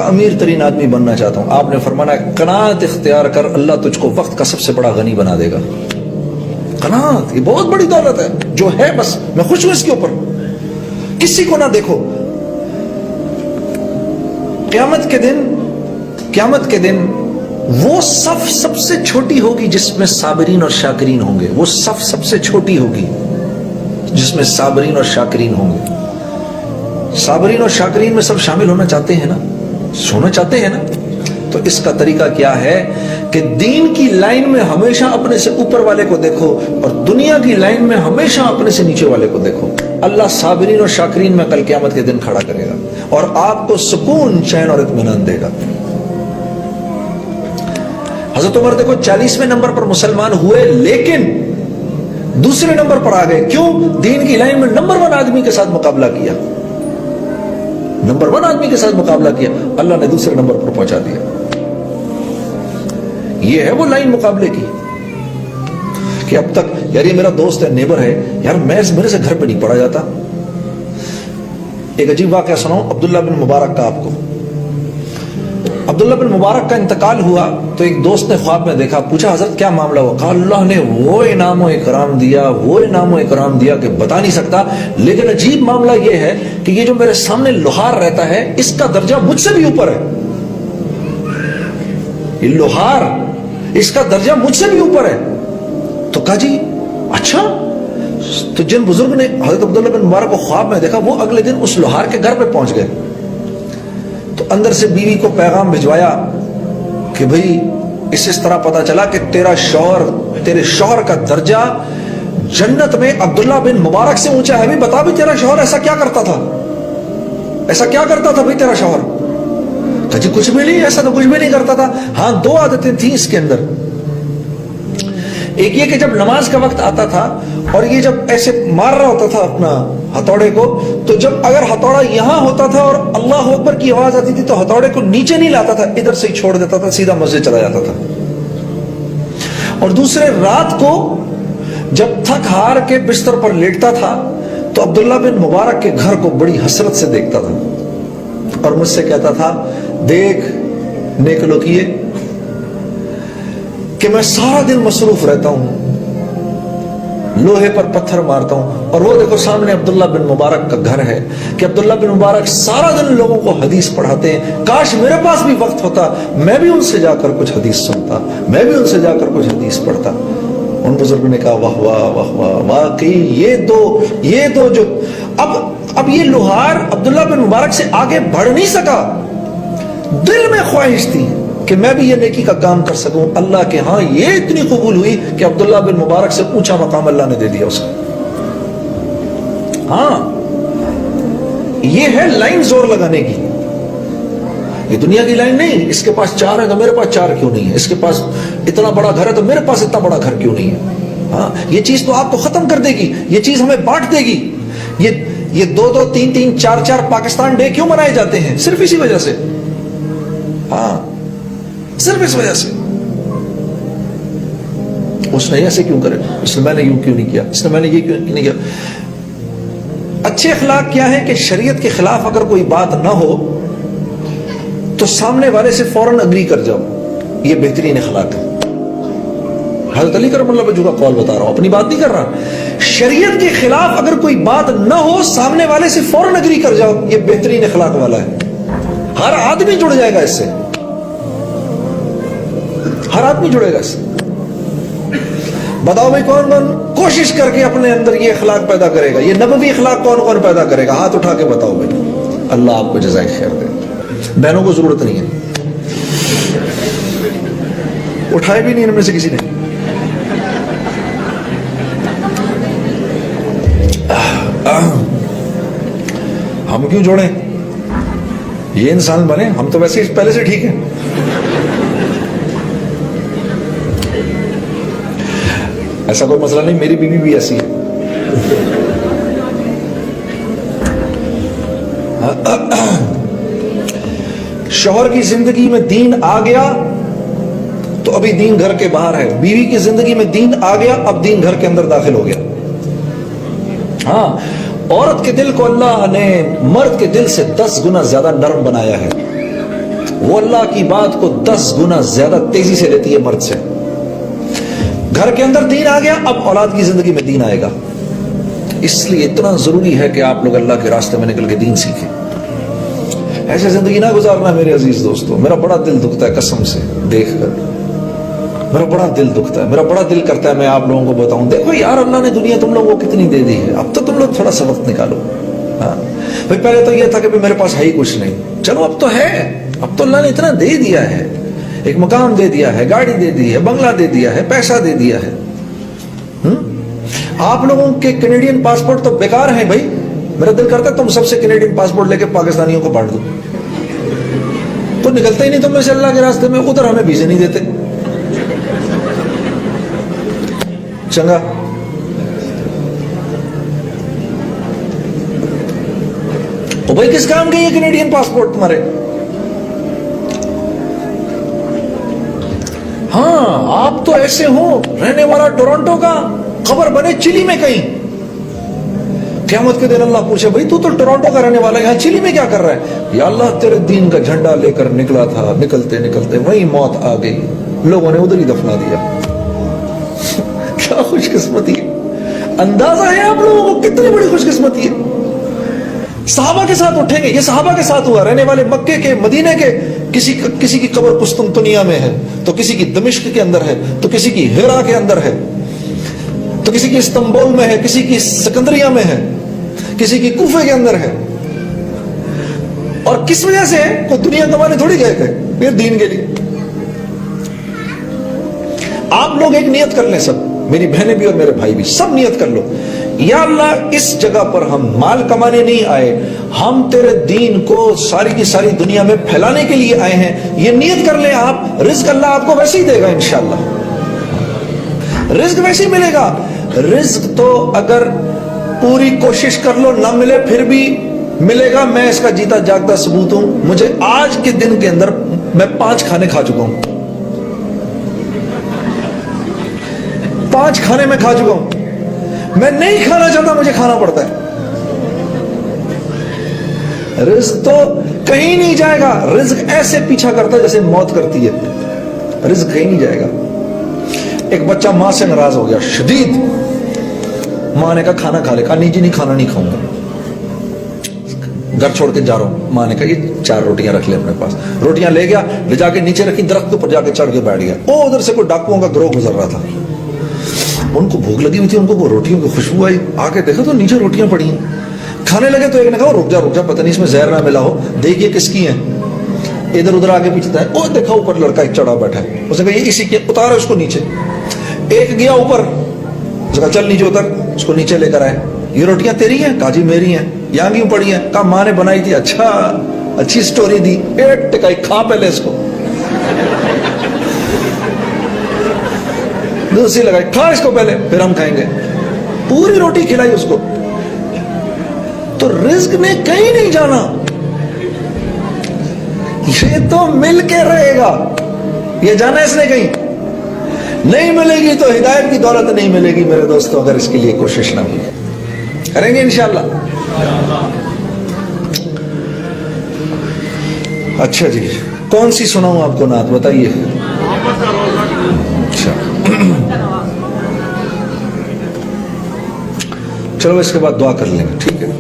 کا امیر ترین آدمی بننا چاہتا ہوں. آپ نے فرمانا قناعت اختیار کر, اللہ تجھ کو وقت کا سب سے بڑا غنی بنا دے گا. قناعت یہ بہت بڑی دولت ہے, جو ہے بس میں خوش ہوں اس کے اوپر, کسی کو نہ دیکھو. قیامت کے دن وہ صف سب سے چھوٹی ہوگی جس میں صابرین اور شاکرین ہوں گے. وہ صف سب سے چھوٹی ہوگی جس میں صابرین اور شاکرین ہوں گے. صابرین اور شاکرین میں سب شامل ہونا چاہتے ہیں نا. تو اس کا طریقہ کیا ہے کہ دین کی لائن میں ہمیشہ اپنے سے اوپر والے کو دیکھو اور دنیا کی لائن میں ہمیشہ اپنے سے نیچے والے کو دیکھو. اللہ صابرین اور شاکرین میں کل قیامت کے دن کھڑا کرے گا اور آپ کو سکون, چین اور اطمینان دے گا. حضرت عمر دیکھو 40ویں نمبر پر مسلمان ہوئے, لیکن دوسرے نمبر پر آ گئے. کیوں؟ دین کی لائن میں نمبر 1 آدمی کے ساتھ مقابلہ کیا. اللہ نے دوسرے نمبر پر پہنچا دیا. یہ ہے وہ لائن مقابلے کی کہ اب تک یار یہ میرا دوست ہے, نیبر ہے, یار میرے سے گھر پہ نہیں پڑا جاتا. ایک عجیب واقعہ سناؤں عبداللہ بن مبارک کا آپ کو. عبداللہ بن مبارک کا انتقال ہوا تو ایک دوست نے خواب میں دیکھا, پوچھا حضرت کیا معاملہ ہوا؟ کہا اللہ نے وہ انعام و اکرام دیا کہ بتا نہیں سکتا, لیکن عجیب معاملہ یہ ہے کہ یہ جو میرے سامنے لوہار رہتا ہے اس کا درجہ مجھ سے بھی اوپر ہے. یہ لوہار, اس کا درجہ مجھ سے بھی اوپر ہے. تو کہا جی اچھا. تو جن بزرگ نے حضرت عبداللہ بن مبارک کو خواب میں دیکھا وہ اگلے دن اس لوہار کے گھر پہ پہنچ گئے. تو اندر سے بیوی کو پیغام بھجوایا کہ بھئی اس طرح پتا چلا کہ تیرے شوہر کا درجہ جنت میں عبداللہ بن مبارک سے اونچا ہے. بھی بتا بھی تیرا شوہر ایسا کیا کرتا تھا بھئی تیرا شوہر؟ کہ جی کچھ بھی نہیں, ایسا تو کچھ بھی نہیں کرتا تھا. ہاں 2 عادتیں تھیں اس کے اندر. ایک یہ کہ جب نماز کا وقت آتا تھا اور یہ جب ایسے مار رہا ہوتا تھا اپنا ہتھوڑے کو, تو جب اگر ہتھوڑا یہاں ہوتا تھا اور اللہ اکبر کی آواز آتی تھی تو ہتھوڑے کو نیچے نہیں لاتا تھا, ادھر سے ہی چھوڑ دیتا تھا, سیدھا مسجد چلا جاتا تھا. اور دوسرے رات کو جب تھک ہار کے بستر پر لیٹتا تھا تو عبداللہ بن مبارک کے گھر کو بڑی حسرت سے دیکھتا تھا اور مجھ سے کہتا تھا دیکھ نیک لوکیے کہ میں سارا دن مصروف رہتا ہوں, لوہے پر پتھر مارتا ہوں, اور وہ دیکھو سامنے عبداللہ بن مبارک کا گھر ہے کہ عبداللہ بن مبارک سارا دن لوگوں کو حدیث پڑھاتے ہیں. کاش میرے پاس بھی وقت ہوتا, میں بھی ان سے جا کر کچھ حدیث سنتا, میں بھی ان سے جا کر کچھ حدیث پڑھتا. ان بزرگوں نے کہا واہ واہ واہ واہ, واقعی یہ دو جو اب یہ لوہار عبداللہ بن مبارک سے آگے بڑھ نہیں سکا. دل میں خواہش تھی کہ میں بھی یہ نیکی کا کام کر سکوں. اللہ کے ہاں یہ اتنی قبول ہوئی کہ عبداللہ بن مبارک سے اونچا مقام اللہ نے دے دیا اس کو. ہاں یہ ہے لائن زور لگانے کی, یہ دنیا کی لائن نہیں. اس کے پاس 4 ہے تو میرے پاس 4 کیوں نہیں ہے, اس کے پاس اتنا بڑا گھر ہے تو میرے پاس اتنا بڑا گھر کیوں نہیں ہے. ہاں یہ چیز تو آپ کو ختم کر دے گی, یہ چیز ہمیں بانٹ دے گی. یہ 2-2, 3-3, 4-4 پاکستان ڈے کیوں منائے جاتے ہیں؟ صرف اسی وجہ سے. ہاں صرف اس وجہ سے. اس نے ایسے کیوں کرے, اس نے میں نے یوں کیوں نہیں کیا, اس نے میں نے یہ کیوں نہیں کیا. اچھے اخلاق کیا ہے کہ شریعت کے خلاف اگر کوئی بات نہ ہو تو سامنے والے سے فوراً اگری کر جاؤ, یہ بہترین اخلاق ہے. حضرت علی کرم اللہ وجہہ کا قول بتا رہا ہوں, اپنی بات نہیں کر رہا. شریعت کے خلاف اگر کوئی بات نہ ہو سامنے والے سے فوراً اگری کر جاؤ, یہ بہترین اخلاق والا ہے. ہر آدمی جڑ جائے گا اس سے, ہر آدمی جڑے گا اس سے. بتاؤ بھائی کون کوشش کر کے اپنے اندر یہ اخلاق پیدا کرے گا, یہ نبوی اخلاق کون پیدا کرے گا؟ ہاتھ اٹھا کے بتاؤ بھائی. اللہ آپ کو جزائے خیر دے. بہنوں کو ضرورت نہیں ہے, اٹھائے بھی نہیں ان میں سے کسی نے. ہم کیوں جوڑیں, یہ انسان بنے, ہم تو ویسے پہلے سے ٹھیک ہیں. ایسا کوئی مسئلہ نہیں, میری بیوی بھی ایسی ہے. شوہر کی زندگی میں دین آ گیا تو ابھی دین گھر کے باہر ہے, بیوی کی زندگی میں دین آ گیا اب دین گھر کے اندر داخل ہو گیا. ہاں عورت کے دل کو اللہ نے مرد کے دل سے 10 گنا زیادہ نرم بنایا ہے. وہ اللہ کی بات کو 10 گنا زیادہ تیزی سے لیتی ہے مرد سے. گھر کے اندر دین آ گیا, اب اولاد کی زندگی میں دین آئے گا. اس لیے اتنا ضروری ہے کہ آپ لوگ اللہ کے راستے میں نکل کے دین سیکھیں. ایسے زندگی نہ گزارنا میرے عزیز دوستو. میرا بڑا دل دکھتا ہے قسم سے دیکھ کر, میرا بڑا دل دکھتا ہے, میرا بڑا دل کرتا ہے میں آپ لوگوں کو بتاؤں, دیکھو یار اللہ نے دنیا تم لوگوں کو کتنی دے دی ہے, اب تو تم لوگ تھوڑا سا وقت نکالو. ہاں بھائی پہلے تو یہ تھا کہ میرے پاس ہے ہی کچھ نہیں, چلو اب تو ہے, اب تو اللہ نے اتنا دے دیا ہے, ایک مکان دے دیا ہے, گاڑی دے دی ہے, بنگلہ دے دیا ہے, پیسہ دے دیا ہے. آپ لوگوں کے کینیڈین پاسپورٹ تو بیکار ہیں بھائی. میرا دل کرتا ہے تم سب سے کینیڈین پاسپورٹ لے کے پاکستانیوں کو بانٹ دو, تو نکلتے ہی نہیں تم میں سے اللہ کے راستے میں, ادھر ہمیں ویزے نہیں دیتے. چنگا او بھائی کس کام کے یہ کینیڈین پاسپورٹ تمہارے؟ ہاں آپ تو ایسے ہو رہنے والا ٹورنٹو کا, خبر بنے چلی میں کہیں, قیامت کے دن اللہ پوچھے بھائی تو ٹورنٹو کا رہنے والا ہے, یہاں چلی میں کیا کر رہا ہے؟ یا اللہ تیرے دین کا جھنڈا لے کر نکلا تھا, نکلتے نکلتے وہیں موت آ گئی, لوگوں نے ادھر ہی دفنا دیا. کیا خوش قسمتی ہے, اندازہ ہے آپ لوگوں کو کتنی بڑی خوش قسمتی ہے. صحابہ کے ساتھ اٹھیں گے, یہ صحابہ کے ساتھ ہوا, رہنے والے مکے کے, مدینے کے. کسی کی قبر قسطنطنیہ میں ہے, تو کسی کی دمشق کے اندر ہے, تو کسی کی ہیرا کے اندر ہے, تو کسی کی استنبول میں ہے, کسی کی سکندریہ میں ہے, کسی کی کوفے کے اندر ہے. اور کس وجہ سے ہے؟ کوئی دنیا کمانے تھوڑی گئے تھے, پھر دین کے لیے. آپ لوگ ایک نیت کر لیں, سب میری بہنیں بھی اور میرے بھائی بھی, سب نیت کر لو, یا اللہ اس جگہ پر ہم مال کمانے نہیں آئے, ہم تیرے دین کو ساری کی ساری دنیا میں پھیلانے کے لیے آئے ہیں. یہ نیت کر لیں آپ, رزق اللہ آپ کو ویسے ہی دے گا انشاءاللہ, رزق ویسے ہی ملے گا. رزق تو اگر پوری کوشش کر لو نہ ملے پھر بھی ملے گا. میں اس کا جیتا جاگتا ثبوت ہوں. مجھے آج کے دن کے اندر میں 5 کھانے کھا چکا ہوں, 5 کھانے میں کھا چکا ہوں. میں نہیں کھانا چاہتا, مجھے کھانا پڑتا ہے. رزق تو کہیں نہیں جائے گا, رزق ایسے پیچھا کرتا ہے جیسے موت کرتی ہے, رزق کہیں نہیں جائے گا. ایک بچہ ماں سے ناراض ہو گیا شدید, ماں نے کہا کھانا کھا لے, کہا نہیں جی نہیں کھانا نہیں کھاؤں گا, گھر چھوڑ کے جا رہا ہوں. ماں نے کہا یہ 4 روٹیاں رکھ لے اپنے پاس. روٹیاں لے گیا, لے جا کے نیچے رکھی, درخت کے اوپر جا کے چڑھ کے بیٹھ گیا. وہ ادھر سے کوئی ڈاکوؤں کا گروہ گزر رہا تھا, ان کو بھوک لگی ہوئی تھی, ان کو وہ روٹیوں کی خوشبو آئی, آ کے دیکھا تو نیچے روٹیاں پڑی ہیں. کھانے لگے تو ایک نے کہا رک جا پتہ نہیں اس میں زہر نہ ملا ہو, دیکھیے کس کی ہیں. ادھر ادھر آگے پیچھے ہے, وہ دیکھا اوپر لڑکا ایک چڑھا بیٹھا ہے, اس نے کہا یہ اسی کے, اتارو اس کو نیچے. ایک گیا اوپر, اس نے کہا چل نیچے اتر, اس کو نیچے لے کر آئے. یہ روٹیاں تیری ہیں؟ کہا جی میری ہیں. یہاں کیوں پڑی ہیں؟ کہا ماں نے بنائی تھی. اچھا اچھی سٹوری دی, ایک ٹکائی کھا پہلے اس کو. دوسری لگائی, کھا اس کو پہلے پھر ہم کھائیں گے. پوری روٹی کھلائی اس کو. تو رزق نے کہیں نہیں جانا, یہ تو مل کے رہے گا. یہ جانا اس نے کہیں نہیں ملے گی تو ہدایت کی دولت نہیں ملے گی میرے دوستوں, اگر اس کے لیے کوشش نہ ہوئی. کریں گے انشاءاللہ. اچھا جی, کون سی سناؤں آپ کو نعت بتائیے. اچھا چلو اس کے بعد دعا کر لیں گے, ٹھیک ہے.